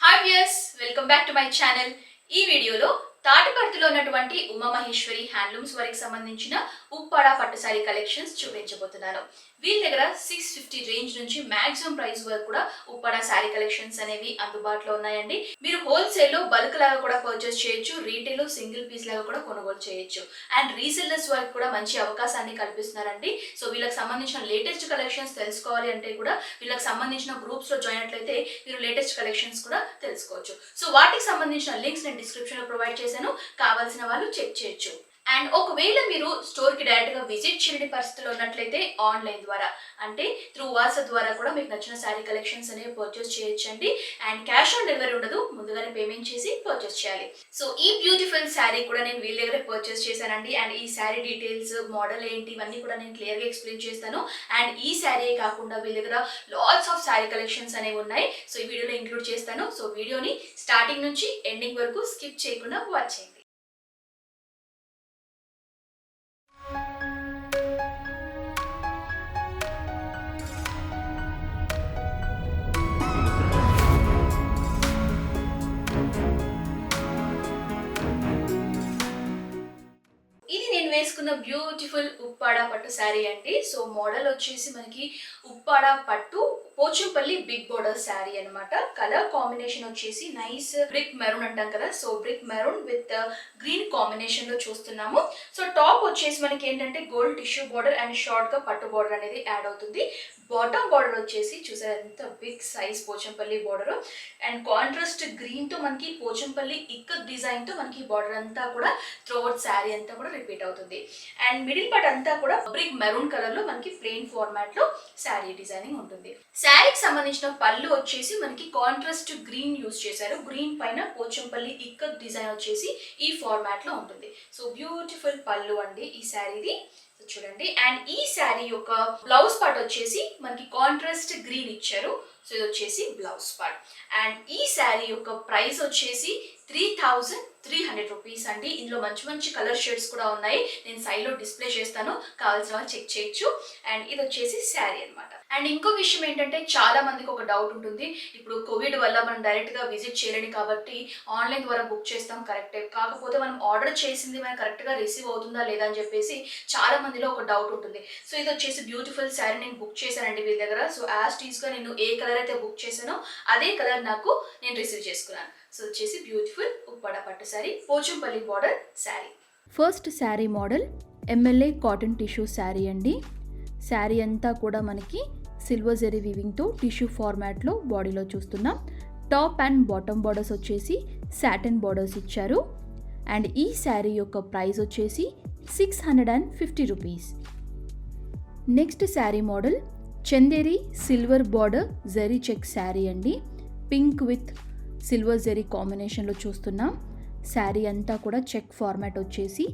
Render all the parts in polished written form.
Hi viewers, welcome back to my channel. ఈ వీడియోలో తాటిపర్తిలో ఉన్నటువంటి ఉమామహేశ్వరి హ్యాండ్లూమ్స్ వారికి సంబంధించిన ఉప్పాడ పట్టు సారీ కలెక్షన్స్ చూపించబోతున్నాను. వీళ్ళ దగ్గర 650 రేంజ్ నుంచి మాక్సిమం ప్రైస్ వరకు కూడా ఉప్పాడ సారీ కలెక్షన్స్ అనేవి అందుబాటులో ఉన్నాయండి. మీరు హోల్సేల్ లో బల్క్ లాగా కూడా పర్చేస్ చేయొచ్చు, రీటైల్ లో సింగిల్ పీస్ లాగా కూడా కొనుగోలు చేయొచ్చు. అండ్ రీసెల్లర్స్ వారికి కూడా మంచి అవకాశాన్ని కల్పిస్తున్నారండి. సో వీళ్ళకి సంబంధించిన లేటెస్ట్ కలెక్షన్స్ తెలుసుకోవాలి అంటే కూడా వీళ్ళకి సంబంధించిన గ్రూప్స్ లో జాయిన్ అయినట్లయితే మీరు లేటెస్ట్ కలెక్షన్స్ కూడా తెలుసుకోవచ్చు. సో వాటికి సంబంధించిన లింక్స్ నేను డిస్క్రిప్షన్ లో ప్రొవైడ్ చేశాను, కావాల్సిన వాళ్ళు చెక్ చేయొచ్చు. అండ్ ఒకవేళ మీరు స్టోర్ కి డైరెక్ట్ గా విజిట్ చేయని పరిస్థితిలో ఉన్నట్లయితే ఆన్లైన్ ద్వారా అంటే త్రూ వాట్సాప్ ద్వారా కూడా మీకు నచ్చిన శారీ కలెక్షన్స్ అనేవి పర్చేస్ చేయొచ్చండి. అండ్ క్యాష్ ఆన్ డెలివరీ ఉండదు, ముందుగానే పేమెంట్ చేసి పర్చేస్ చేయాలి. సో ఈ బ్యూటిఫుల్ శారీ కూడా నేను వీళ్ళ దగ్గరే పర్చేస్ చేశానండి. అండ్ ఈ శారీ డీటెయిల్స్, మోడల్ ఏంటి, ఇవన్నీ కూడా నేను క్లియర్ గా ఎక్స్ప్లెయిన్ చేస్తాను. అండ్ ఈ శారీ కాకుండా వీళ్ళ దగ్గర లాట్స్ ఆఫ్ శారీ కలెక్షన్స్ అనేవి ఉన్నాయి. సో ఈ వీడియోలో ఇంక్లూడ్ చేస్తాను. సో వీడియోని స్టార్టింగ్ నుంచి ఎండింగ్ వరకు స్కిప్ చేయకుండా వాచ్ చేయండి. ఇది నేను వేసుకున్న బ్యూటిఫుల్ ఉప్పాడ పట్టు శారీ అండి. సో మోడల్ వచ్చేసి మనకి ఉప్పాడ పట్టు పోచంపల్లి బిగ్ బోర్డర్ శారీ అనమాట. కలర్ కాంబినేషన్ వచ్చేసి నైస్ బ్రిక్ మెరూన్ అంటాం కదా, so brick maroon with green combination లో చూస్తున్నాము. సో టాప్ వచ్చేసి మనకి ఏంటంటే gold tissue border and short గా పట్టు బోర్డర్ అనేది యాడ్ అవుతుంది. బాటమ్ బార్డర్ వచ్చేసి చూసారు ఎంత big size Pochampally border. And contrast green తో మనకి పోచంపల్లి ఇక్కత్ డిజైన్ తో మనకి బార్డర్ అంతా కూడా త్రోఅవుట్ శారీ అంతా కూడా రిపీట్ అవుతుంది. అండ్ మిడిల్ పార్ట్ అంతా కూడా బ్రిక్ మెరూన్ కలర్ లో మనకి ప్లెయిన్ ఫార్మాట్ లో శారీ డిజైనింగ్ ఉంటుంది. శారీకి సంబంధించిన పళ్ళు వచ్చేసి మనకి కాంట్రాస్ట్ గ్రీన్ యూజ్ చేశారు. గ్రీన్ పైన పోచంపల్లి ఇక్కత్ డిజైన్ వచ్చేసి ఈ ఫార్మాట్ లో ఉంటుంది. సో బ్యూటిఫుల్ పళ్ళు అండి ఈ శారీది, చూడండి. అండ్ ఈ శారీ యొక్క బ్లౌజ్ పార్ట్ వచ్చేసి మనకి కాంట్రాస్ట్ గ్రీన్ ఇచ్చారు. సో ఇది వచ్చేసి బ్లౌజ్ పార్ట్. అండ్ ఈ శారీ యొక్క ప్రైస్ వచ్చేసి 3300 రూపీస్ అండి. ఇందులో మంచి మంచి కలర్ షేడ్స్ కూడా ఉన్నాయి, నేను సైడ్ లో డిస్ప్లే చేస్తాను, కావాల్సిన వాళ్ళు చెక్ చేయొచ్చు. అండ్ ఇది వచ్చేసి శారీ అనమాట. అండ్ ఇంకో విషయం ఏంటంటే చాలా మందికి ఒక డౌట్ ఉంటుంది, ఇప్పుడు కోవిడ్ వల్ల మనం డైరెక్ట్ గా విజిట్ చేయలేని కాబట్టి ఆన్లైన్ ద్వారా బుక్ చేస్తాం కరెక్టే, కాకపోతే మనం ఆర్డర్ చేసింది మనకి కరెక్ట్ గా రిసీవ్ అవుతుందా లేదా అని చెప్పేసి చాలా మందిలో ఒక డౌట్ ఉంటుంది. సో ఇది వచ్చేసి బ్యూటిఫుల్ శారీ నేను బుక్ చేశానండి వీళ్ళ దగ్గర. సో యాజ్ టీజ్ గా నేను ఏ కలర్ అయితే బుక్ చేశానో అదే కలర్ నాకు నేను రిసీవ్ చేసుకున్నాను. సో వచ్చేసి బ్యూటిఫుల్ ఉప్పాడ పట్టు sari Pochampally border sari. First sari model MLA cotton tissue sari అండి. శారీ అంతా కూడా మనకి సిల్వర్ జెరీ వీవింగ్తో టిష్యూ ఫార్మాట్లో బాడీలో చూస్తున్నాం. టాప్ అండ్ బాటమ్ బార్డర్స్ వచ్చేసి సాటిన్ బార్డర్స్ ఇచ్చారు. అండ్ ఈ శారీ యొక్క ప్రైస్ వచ్చేసి 650 rupees. Next sari model Chanderi silver border zari check sari అండి. పింక్ విత్ సిల్వర్ జెరీ కాంబినేషన్లో చూస్తున్నాం. శారీ అంతా కూడా చెక్ ఫార్మాట్ వచ్చేసి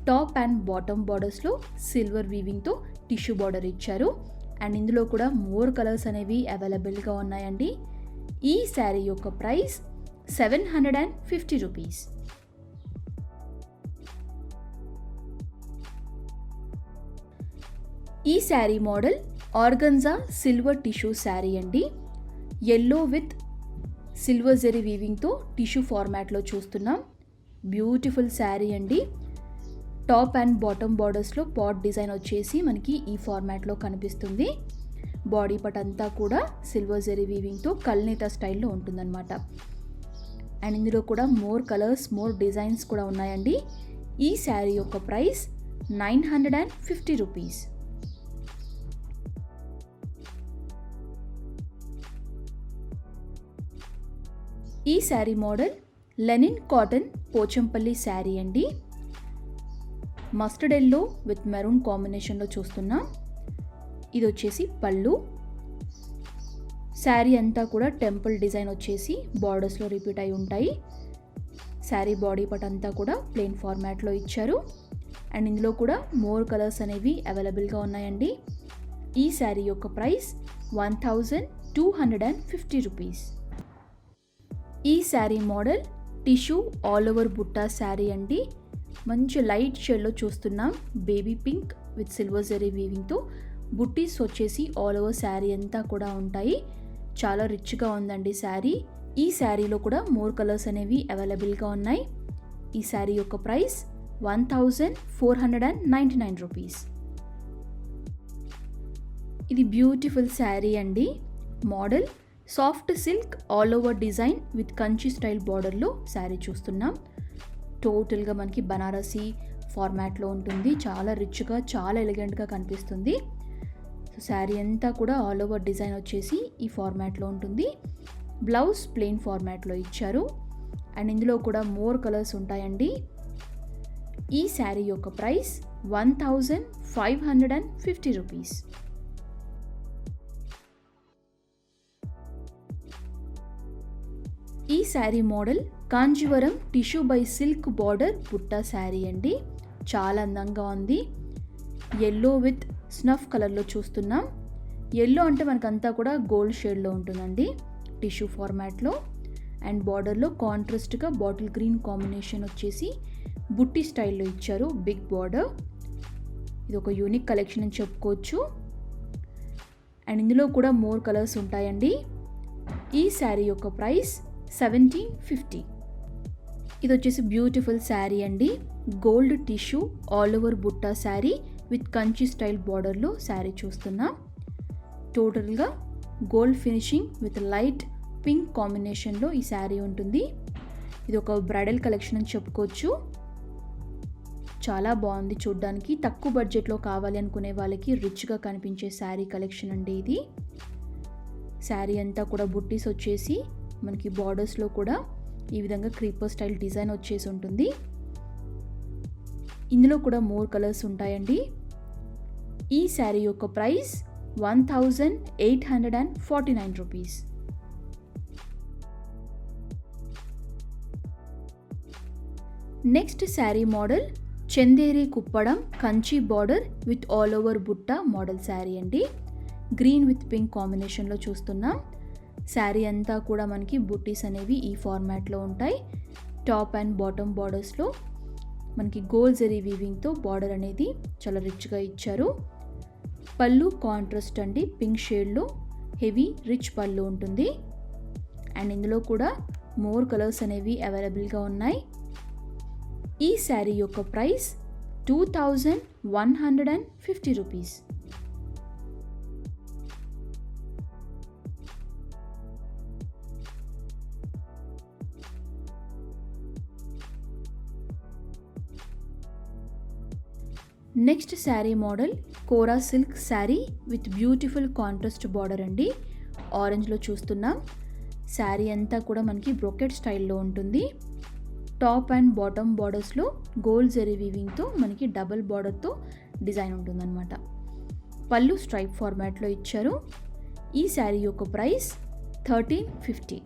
టాప్ అండ్ బాటమ్ బార్డర్స్లో సిల్వర్ వీవింగ్తో టిష్యూ బార్డర్ ఇచ్చారు. అండ్ ఇందులో కూడా మోర్ కలర్స్ అనేవి అవైలబుల్గా ఉన్నాయండి. ఈ శారీ యొక్క ప్రైస్ 750 రూపీస్. ఈ sari model organza silver tissue sari అండి. ఎల్లో విత్ సిల్వర్ జెరీ వీవింగ్తో టిష్యూ ఫార్మాట్లో చూస్తున్నాం. బ్యూటిఫుల్ శారీ అండి. టాప్ అండ్ బాటమ్ బార్డర్స్లో పాట్ డిజైన్ వచ్చేసి మనకి ఈ ఫార్మాట్లో కనిపిస్తుంది. బాడీ పార్ట్ అంతా కూడా సిల్వర్ జెరీ వీవింగ్తో కల్నేత స్టైల్లో ఉంటుందన్నమాట. అండ్ ఇందులో కూడా మోర్ కలర్స్, మోర్ డిజైన్స్ కూడా ఉన్నాయండి. ఈ శారీ యొక్క ప్రైస్ 950 రూపీస్. ఈ sari model linen cotton Pochampally sari అండి. మస్టర్డ్ ఎల్లో విత్ మెరూన్ కాంబినేషన్లో చూస్తున్నాం. ఇది వచ్చేసి పళ్ళు. శారీ అంతా కూడా టెంపుల్ డిజైన్ వచ్చేసి బార్డర్స్లో రిపీట్ అయి ఉంటాయి. శారీ బాడీ పార్ట్ అంతా కూడా ప్లెయిన్ ఫార్మాట్లో ఇచ్చారు. అండ్ ఇందులో కూడా మోర్ కలర్స్ అనేవి అవైలబుల్గా ఉన్నాయండి. ఈ శారీ యొక్క ప్రైస్ 1250 రూపీస్. ఈ sari model tissue all over butta sari అండి. మంచి లైట్ షేడ్లో చూస్తున్నాం. Baby pink with silver zari వీవింగ్తో బుట్టీస్ వచ్చేసి ఆల్ ఓవర్ శారీ అంతా కూడా ఉంటాయి. చాలా రిచ్గా ఉందండి శారీ. ఈ శారీలో కూడా మోర్ కలర్స్ అనేవి అవైలబుల్గా ఉన్నాయి. ఈ శారీ యొక్క ప్రైస్ 1499 రూపీస్. ఇది బ్యూటిఫుల్ శారీ అండి. Model soft silk all over design with Kanchi style బార్డర్లో శారీ చూస్తున్నాం. టోటల్గా మనకి బనారసీ ఫార్మాట్లో ఉంటుంది. చాలా రిచ్గా, చాలా ఎలిగెంట్గా కనిపిస్తుంది. సో శారీ అంతా కూడా ఆల్ ఓవర్ డిజైన్ వచ్చేసి ఈ ఫార్మాట్లో ఉంటుంది. బ్లౌజ్ ప్లెయిన్ ఫార్మాట్లో ఇచ్చారు అండ్ ఇందులో కూడా మోర్ కలర్స్ ఉంటాయండి. ఈ శారీ యొక్క ప్రైస్ 1550 రూపీస్. ఈ sari model Kanjeevaram tissue by silk border butta sari అండి. చాలా అందంగా ఉంది. ఎల్లో విత్ స్నఫ్ కలర్లో చూస్తున్నాం. ఎల్లో అంటే మనకంతా కూడా గోల్డ్ షేడ్లో ఉంటుందండి టిష్యూ ఫార్మాట్లో. అండ్ బార్డర్లో కాంట్రాస్ట్గా బాటిల్ గ్రీన్ కాంబినేషన్ వచ్చేసి బుట్టి స్టైల్లో ఇచ్చారు. Big border. ఇది ఒక యూనిక్ కలెక్షన్ అని చెప్పుకోవచ్చు. అండ్ ఇందులో కూడా మోర్ కలర్స్ ఉంటాయండి. ఈ శారీ యొక్క ప్రైస్ 1750. ఇది వచ్చేసి బ్యూటిఫుల్ శారీ అండి. Gold tissue all over butta sari with Kanchi style బార్డర్లో శారీ చూస్తున్నాం. టోటల్గా gold finishing with light pink కాంబినేషన్లో ఈ శారీ ఉంటుంది. ఇది ఒక బ్రైడల్ కలెక్షన్ అని చెప్పుకోవచ్చు. చాలా బాగుంది చూడ్డానికి. తక్కువ బడ్జెట్లో కావాలి అనుకునే వాళ్ళకి రిచ్గా కనిపించే శారీ కలెక్షన్ అండి ఇది. శారీ అంతా కూడా బుట్టీస్ వచ్చేసి మనకి బార్డర్స్లో కూడా ఈ విధంగా క్రీపర్ స్టైల్ డిజైన్ వచ్చేసి ఉంటుంది. ఇందులో కూడా మోర్ కలర్స్ ఉంటాయండి. ఈ శారీ యొక్క price 1849 rupees. Next sari model Chanderi Kuppadam Kanchi border with all over బుట్ట మోడల్ శారీ అండి. గ్రీన్ విత్ పింక్ కాంబినేషన్లో చూస్తున్నాం. శారీ అంతా కూడా మనకి బుట్టీస్ అనేవి ఈ ఫార్మాట్లో ఉంటాయి. టాప్ అండ్ బాటమ్ బార్డర్స్లో మనకి గోల్డ్ జరీ వీవింగ్తో బార్డర్ అనేది చాలా రిచ్గా ఇచ్చారు. పళ్ళు కాంట్రాస్ట్ అండి. పింక్ షేడ్లో హెవీ రిచ్ పళ్ళు ఉంటుంది. అండ్ ఇందులో కూడా మోర్ కలర్స్ అనేవి అవైలబుల్గా ఉన్నాయి. ఈ శారీ యొక్క price 2150 rupees. Next sari model Kora silk sari with beautiful contrast border అండి. ఆరెంజ్లో చూస్తున్నాం. శారీ అంతా కూడా మనకి బ్రొకెట్ స్టైల్లో ఉంటుంది. టాప్ అండ్ బాటమ్ బార్డర్స్లో గోల్డ్ జరీ వీవింగ్తో మనకి డబుల్ బార్డర్తో డిజైన్ ఉంటుందన్నమాట. పళ్ళు స్ట్రైప్ ఫార్మాట్లో ఇచ్చారు. ఈ శారీ యొక్క price 1350.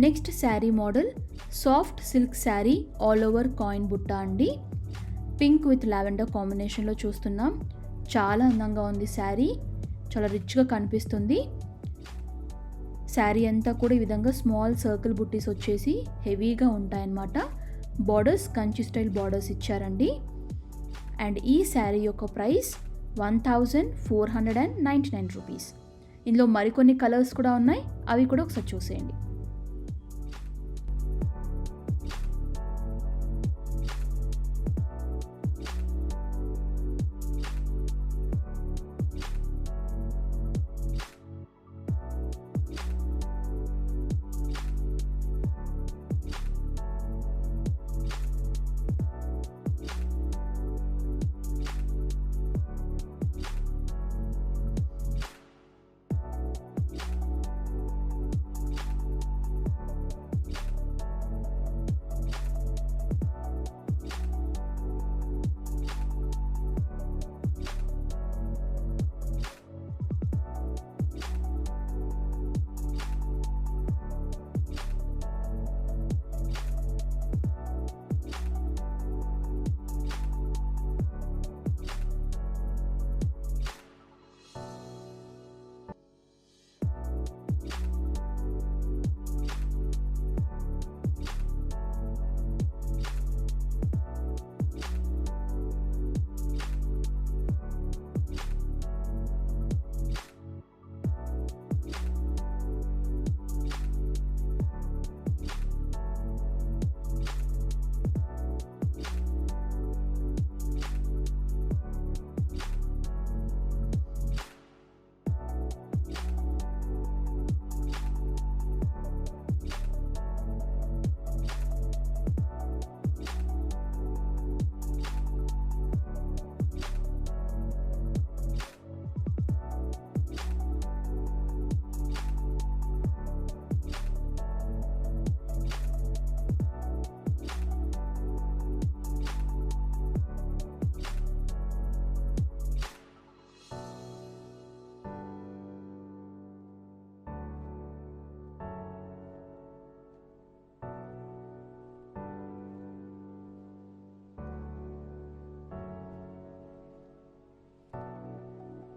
Next sari model soft silk sari all over coin బుట్ట అండి. పింక్ విత్ లావెండర్ కాంబినేషన్లో చూస్తున్నాం. చాలా అందంగా ఉంది శారీ. చాలా రిచ్గా కనిపిస్తుంది. శారీ అంతా కూడా ఈ విధంగా స్మాల్ సర్కిల్ బుట్టీస్ వచ్చేసి హెవీగా ఉంటాయన్నమాట. బార్డర్స్ కంచి స్టైల్ బార్డర్స్ ఇచ్చారండి. అండ్ ఈ శారీ యొక్క ప్రైస్ 1499 రూపీస్. ఇందులో మరికొన్ని కలర్స్ కూడా ఉన్నాయి, అవి కూడా ఒకసారి చూసేయండి.